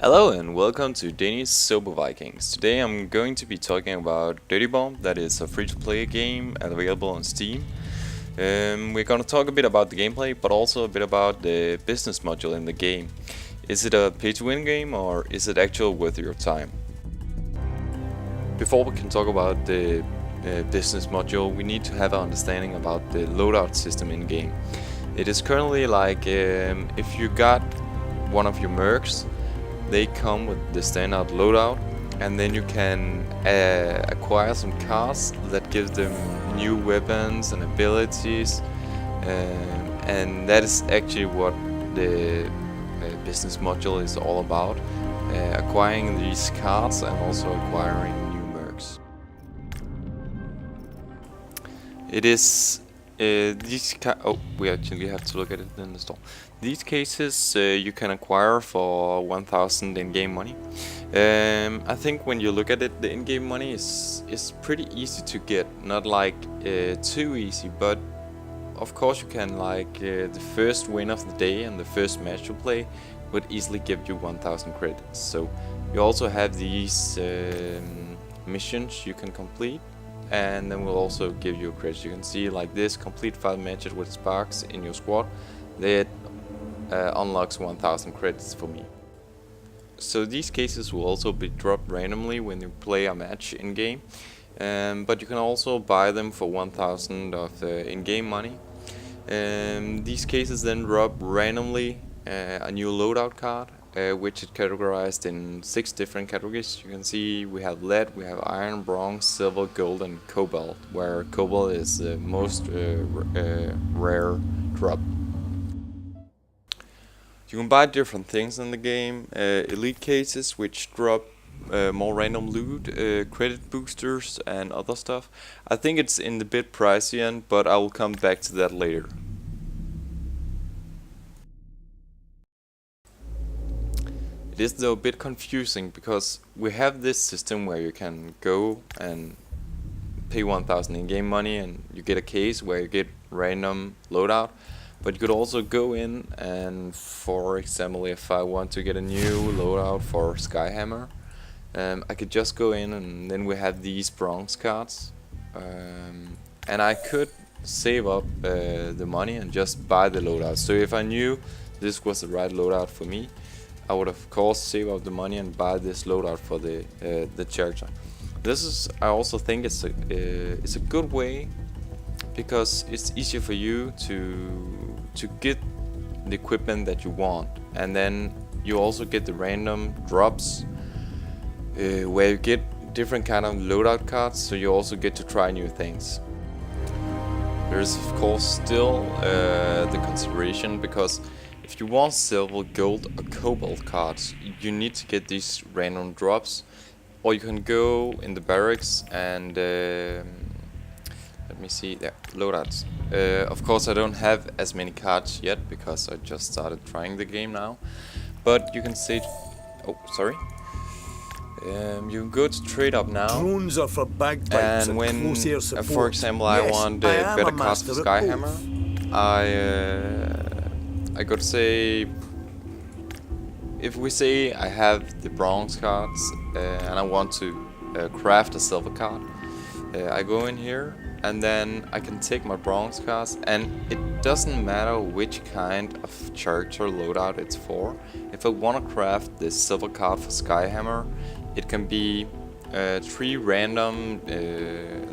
Hello and welcome to Danish Sober Vikings. Today I'm going to be talking about Dirty Bomb, that is a free-to-play game available on Steam. We're going to talk a bit about the gameplay, but also a bit about the business module in the game. Is it a pay-to-win game or is it actually worth your time? Before we can talk about the business module, we need to have an understanding about the loadout system in game. It is currently like if you got one of your mercs, they come with the standard loadout, and then you can acquire some cards that give them new weapons and abilities, and that is actually what the business module is all about, acquiring these cards and also acquiring new mercs. It is we actually have to look at it in the store. These cases you can acquire for 1000 in-game money. I think when you look at it, the in-game money is pretty easy to get, not like too easy, but of course you can, like the first win of the day and the first match you play would easily give you 1000 credits. So you also have these missions you can complete, and then we'll also give you credits. You can see like this: complete 5 matches with sparks in your squad. That unlocks 1000 credits for me. So these cases will also be dropped randomly when you play a match in game, but you can also buy them for 1000 of in-game money. These cases then drop randomly a new loadout card, which is categorized in 6 different categories. You can see we have lead, we have iron, bronze, silver, gold and cobalt, where cobalt is the most rare drop. You can buy different things in the game: elite cases, which drop more random loot, credit boosters and other stuff. I think it's in the bit pricey end, but I will come back to that later. It is though a bit confusing, because we have this system where you can go and pay 1000 in-game money and you get a case where you get random loadout. But you could also go in and, for example, if I want to get a new loadout for Skyhammer, I could just go in and then we have these bronze cards, and I could save up the money and just buy the loadout. So if I knew this was the right loadout for me, I would of course save up the money and buy this loadout for the character. I also think it's a good way, because it's easier for you to get the equipment that you want, and then you also get the random drops where you get different kind of loadout cards, so you also get to try new things. There's of course still the consideration, because if you want silver, gold or cobalt cards, you need to get these random drops, or you can go in the barracks and let me see there, loadouts. Of course I don't have as many cards yet, because I just started trying the game now, but you can say, you can go to trade up now, drones are for bagpipes and when, crosshair support. for example, I want better cards for Skyhammer, I got to say, if we say I have the bronze cards and I want to craft a silver card, I go in here and then I can take my bronze cards, and it doesn't matter which kind of character loadout it's for. If I want to craft this silver card for Skyhammer, it can be 3 random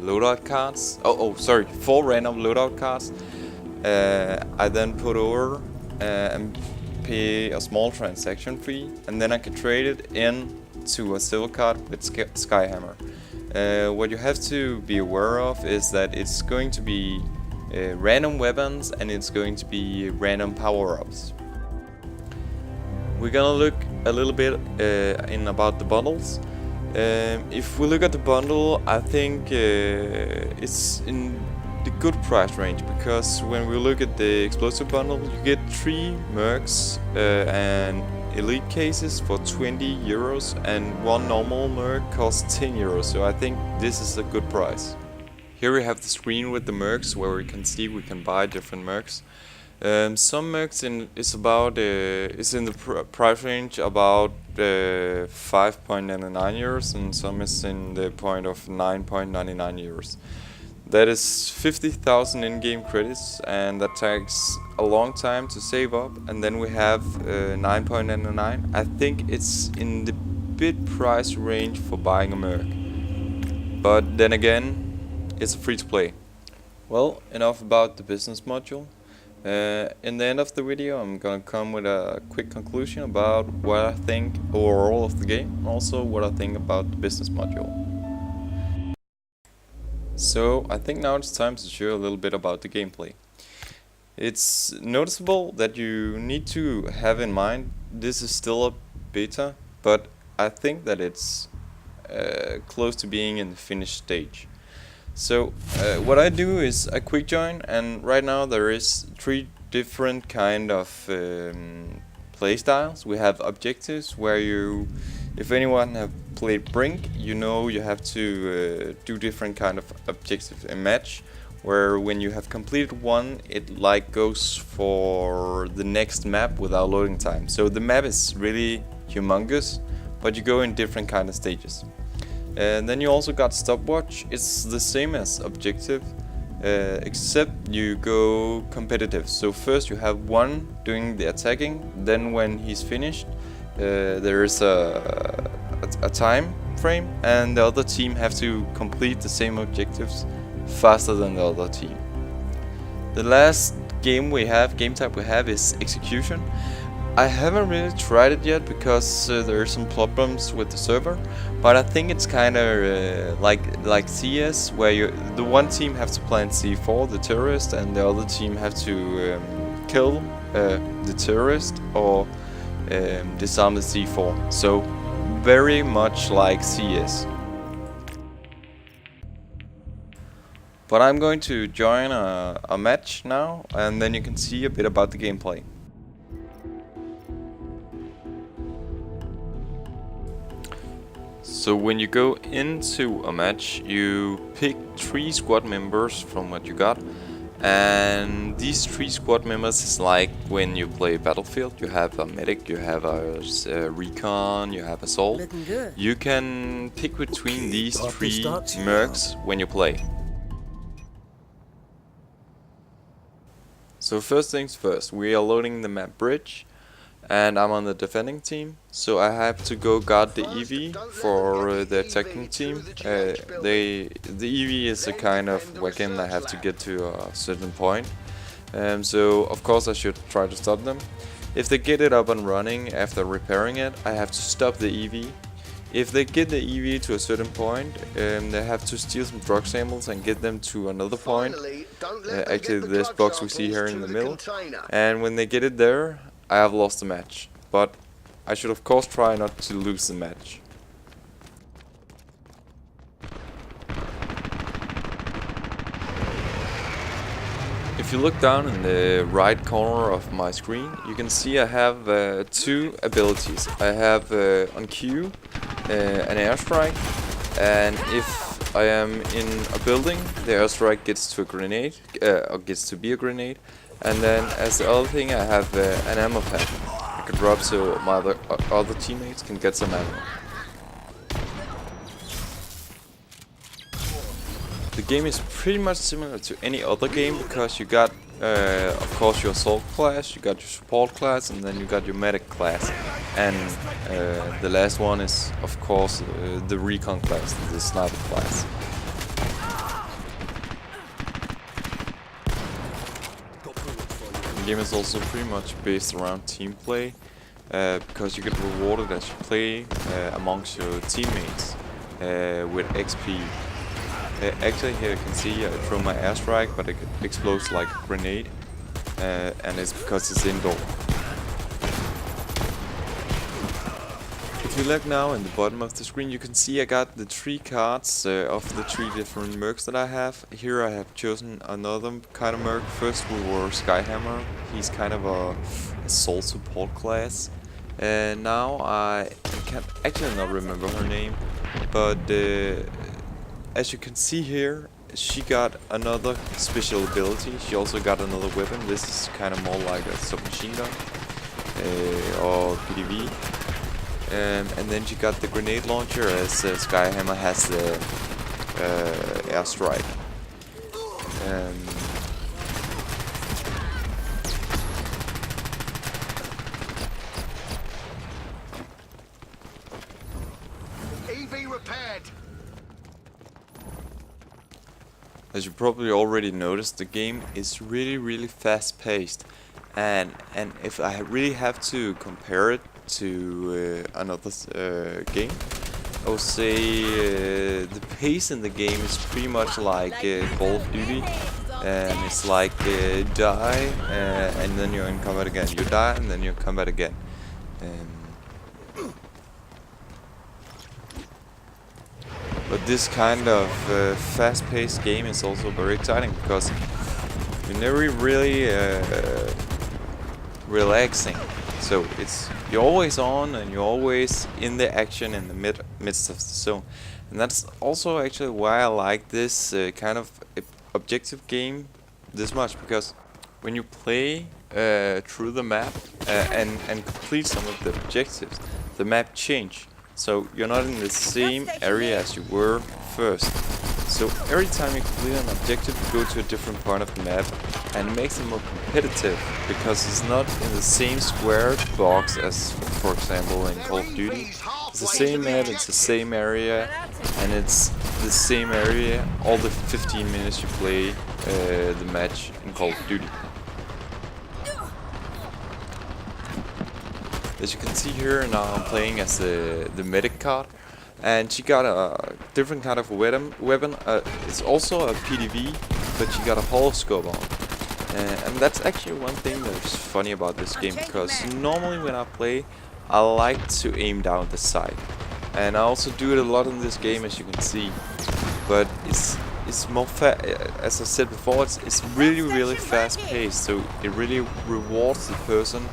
loadout cards. 4 random loadout cards. I then put over and pay a small transaction fee, and then I can trade it into a silver card with Skyhammer. What you have to be aware of is that it's going to be random weapons and it's going to be random power-ups. We're gonna look a little bit about the bundles. If we look at the bundle, I think it's in the good price range, because when we look at the explosive bundle, you get 3 mercs and elite cases for 20 euros, and 1 normal merc costs 10 euros, so I think this is a good price. Here we have the screen with the mercs, where we can see we can buy different mercs. Some mercs is about is in the price range about 5.99 euros, and some is in the point of 9.99 euros. That is 50,000 in-game credits, and that takes a long time to save up. And then we have 9.99. I think it's in the bid price range for buying a merc. But then again, it's free to play. Well, enough about the business module. In the end of the video, I'm gonna come with a quick conclusion about what I think overall of the game, and also what I think about the business module. So I think now it's time to show a little bit about the gameplay. It's noticeable that you need to have in mind this is still a beta, but I think that it's close to being in the finished stage. So what I do is I quick join, and right now there is 3 different kind of play styles. We have objectives where you, if anyone have played Brink, you know you have to do different kind of objectives in match, where when you have completed one, it like goes for the next map without loading time. So the map is really humongous, but you go in different kind of stages. And then you also got stopwatch. It's the same as objective, except you go competitive. So first you have one doing the attacking, then when he's finished, there is a time frame, and the other team have to complete the same objectives faster than the other team. The last game type we have is execution. I haven't really tried it yet because there are some problems with the server, but I think it's kind of like CS, where the one team have to plant C4, the terrorist, and the other team have to kill the terrorist or disarm the C4. So very much like CS. But I'm going to join a match now, and then you can see a bit about the gameplay. So when you go into a match, you pick 3 squad members from what you got, and these 3 squad members is like when you play Battlefield. You have a medic, you have a recon, you have assault. You can pick between these 3 mercs when you play. So first things first, we are loading the map bridge, and I'm on the defending team, so I have to go guard the EV for the attacking team. The EV is a kind of weapon I have to get to a certain point, so of course I should try to stop them. If they get it up and running after repairing it, I have to stop the EV. If they get the EV to a certain point, they have to steal some drug samples and get them to another point, actually this box we see here in the middle, and when they get it there, I have lost the match, but I should of course try not to lose the match. If you look down in the right corner of my screen, you can see I have 2 abilities. I have on Q an airstrike, and if I am in a building, the airstrike gets to a grenade, or gets to be a grenade. And then as the other thing, I have an ammo pack I can drop so my other teammates can get some ammo. The game is pretty much similar to any other game because you got of course your assault class, you got your support class, and then you got your medic class. And the last one is of course the recon class, the sniper class. The game is also pretty much based around team play, because you get rewarded as you play amongst your teammates with XP. Actually here you can see I throw my airstrike, but it explodes like a grenade, and it's because it's indoor. If you look now in the bottom of the screen, you can see I got the 3 cards of the 3 different mercs that I have. Here I have chosen another kind of merc. First we were Skyhammer. He's kind of a assault support class. Now I can actually not remember her name, but as you can see here, she got another special ability. She also got another weapon. This is kind of more like a submachine gun or PDV. And then she got the grenade launcher, as Skyhammer has the airstrike. EV repaired. As you probably already noticed, the game is really fast paced, and if I really have to compare it to another game, I would say the pace in the game is pretty much like Call of Duty, and it's like die and then you're in combat again, you die and then you're in combat again. But this kind of fast-paced game is also very exciting because you're never really relaxing. So you're always on and you're always in the action in the midst of the zone. And that's also actually why I like this kind of objective game this much, because when you play through the map and complete some of the objectives, the map change. So you're not in the same area as you were first. So every time you complete an objective, you go to a different part of the map, and it makes it more competitive because it's not in the same square box as, for example, in Call of Duty. It's the same map, it's the same area, and it's the same area all the 15 minutes you play the match in Call of Duty. As you can see here, now I'm playing as the medic card, and she got a different kind of weapon. It's also a PDV, but she got a holoscope on. And that's actually one thing that's funny about this game, because normally when I play, I like to aim down the sight. And I also do it a lot in this game, as you can see. But it's more as I said before, it's really fast paced, so it really rewards the person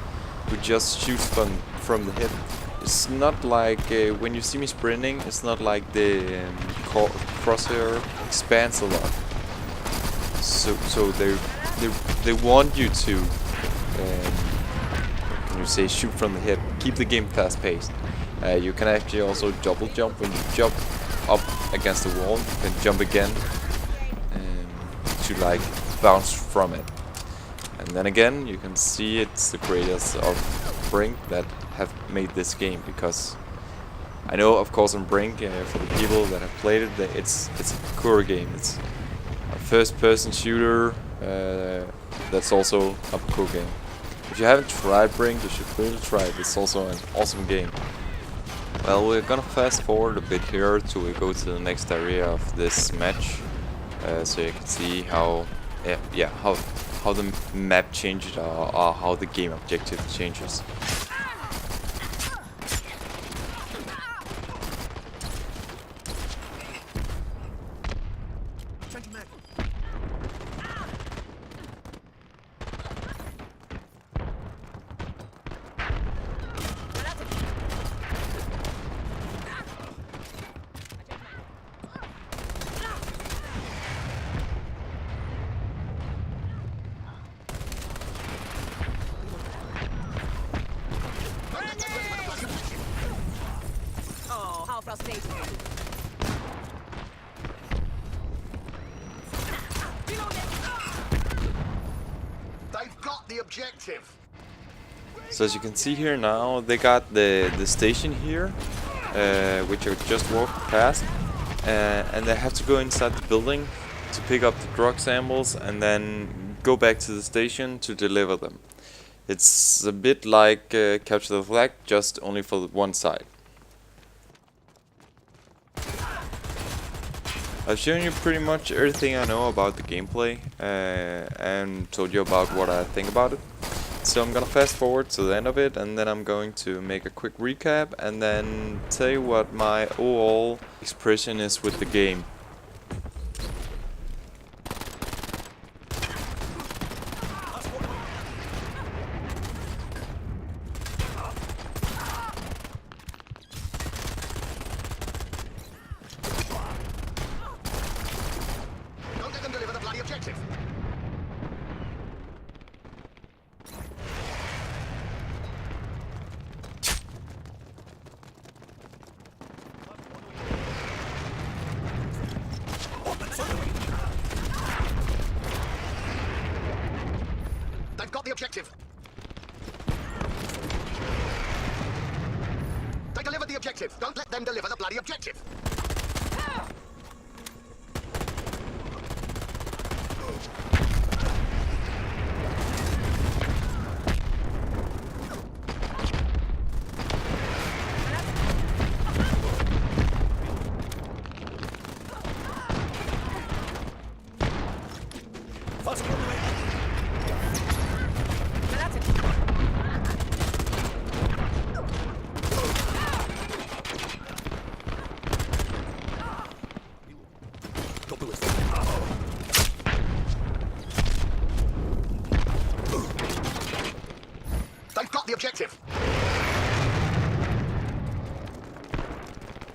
who just shoots from the hip. It's not like when you see me sprinting, it's not like the crosshair expands a lot. So they want you to, can you say, shoot from the hip, keep the game fast paced. You can actually also double jump when you jump up against the wall. You can jump again to like bounce from it. And then again, you can see it's the creators of Brink that have made this game, because I know, of course, on Brink, for the people that have played it, it's a core game. It's a first-person shooter that's also a core game. If you haven't tried Brink, you should really try it. It's also an awesome game. Well, we're gonna fast forward a bit here till we go to the next area of this match, so you can see how the map changes, or how the game objective changes. Frustrating. They've got the objective. So as you can see here now, they got the station here, which I just walked past, and they have to go inside the building to pick up the drug samples and then go back to the station to deliver them. It's a bit like Capture the Flag, just only for one side. I've shown you pretty much everything I know about the gameplay and told you about what I think about it. So I'm gonna fast forward to the end of it, and then I'm going to make a quick recap and then tell you what my overall expression is with the game. objective. They've got the objective. They delivered the objective. Don't let them deliver the bloody objective. They've got the objective.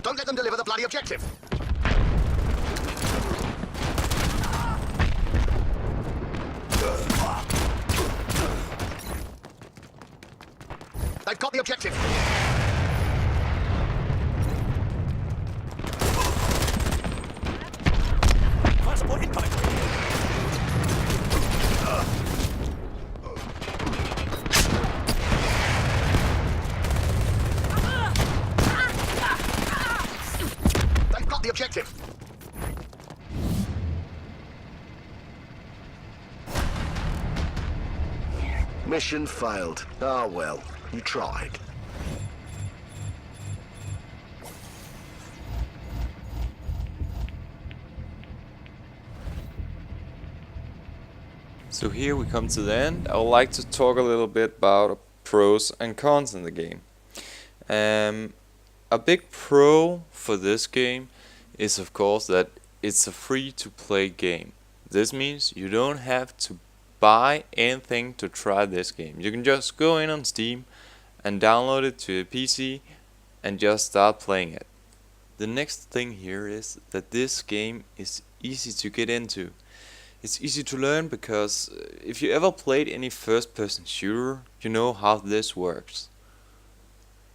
Don't let them deliver the bloody objective. They've got the objective. Fire support incoming. They've got the objective. Mission failed. Ah, well, you tried. So here we come to the end. I would like to talk a little bit about pros and cons in the game. A big pro for this game is of course that it's a free-to-play game. This means you don't have to buy anything to try this game. You can just go in on Steam and download it to your PC and just start playing it. The next thing here is that this game is easy to get into. It's easy to learn because if you ever played any first-person shooter, you know how this works.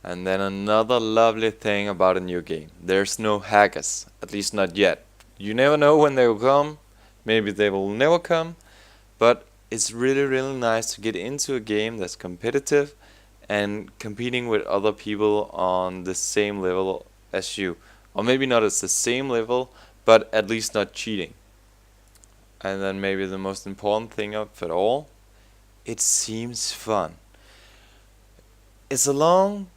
And then another lovely thing about a new game: there's no hackers, at least not yet. You never know when they will come, maybe they will never come, but it's really nice to get into a game that's competitive and competing with other people on the same level as you. Or maybe not at the same level, but at least not cheating. And then maybe the most important thing of it all, it seems fun. It's a long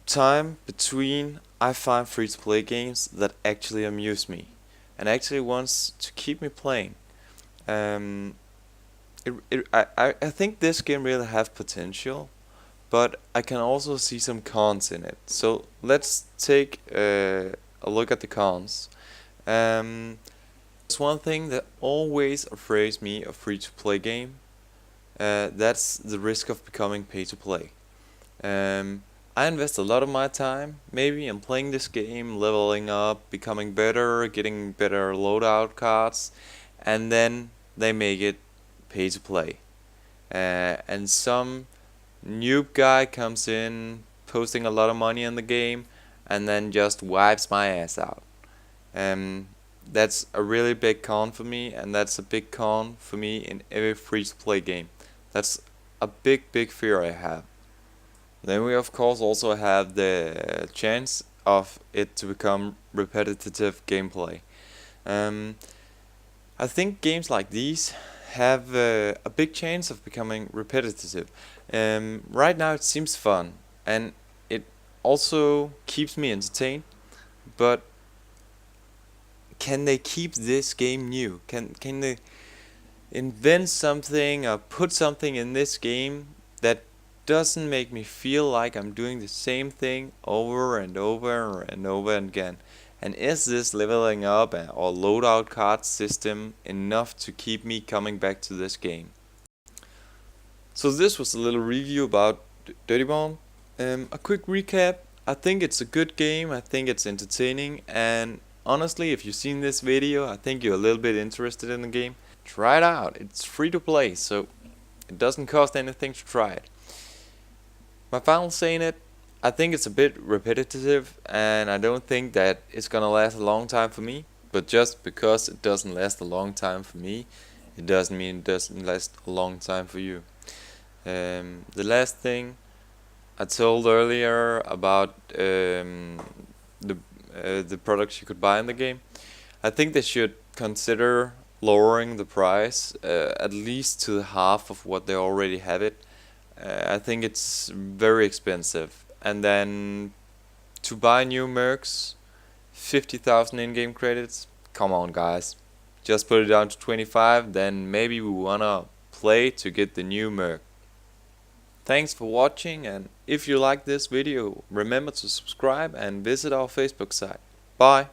time between I find free-to-play games that actually amuse me and actually wants to keep me playing. I think this game really has potential, but I can also see some cons in it. So let's take a look at the cons. There's one thing that always afrays me of free-to-play game. That's the risk of becoming pay-to-play. I invest a lot of my time, maybe, in playing this game, leveling up, becoming better, getting better loadout cards, and then they make it pay-to-play. And some noob guy comes in, posting a lot of money in the game, and then just wipes my ass out. That's a really big con for me, and that's a big con for me in every free-to-play game. That's a big fear I have. Then we of course also have the chance of it to become repetitive gameplay. I think games like these have a big chance of becoming repetitive. Right now it seems fun, and it also keeps me entertained, but can they keep this game new? Can they invent something or put something in this game that doesn't make me feel like I'm doing the same thing over and over and over again? And is this leveling up or loadout card system enough to keep me coming back to this game? So this was a little review about Dirty Bomb. A quick recap: I think it's a good game, I think it's entertaining, and honestly, if you've seen this video, I think you're a little bit interested in the game. Try it out. It's free to play, so it doesn't cost anything to try it. My final say in it, I think it's a bit repetitive, and I don't think that it's gonna last a long time for me. But just because it doesn't last a long time for me, it doesn't mean it doesn't last a long time for you. The last thing I told earlier about the products you could buy in the game, I think they should consider lowering the price at least to half of what they already have it. I think it's very expensive. And then to buy new mercs, 50,000 in-game credits. Come on, guys. Just put it down to 25, then maybe we wanna play to get the new merc. Thanks for watching, and if you like this video, remember to subscribe and visit our Facebook site. Bye!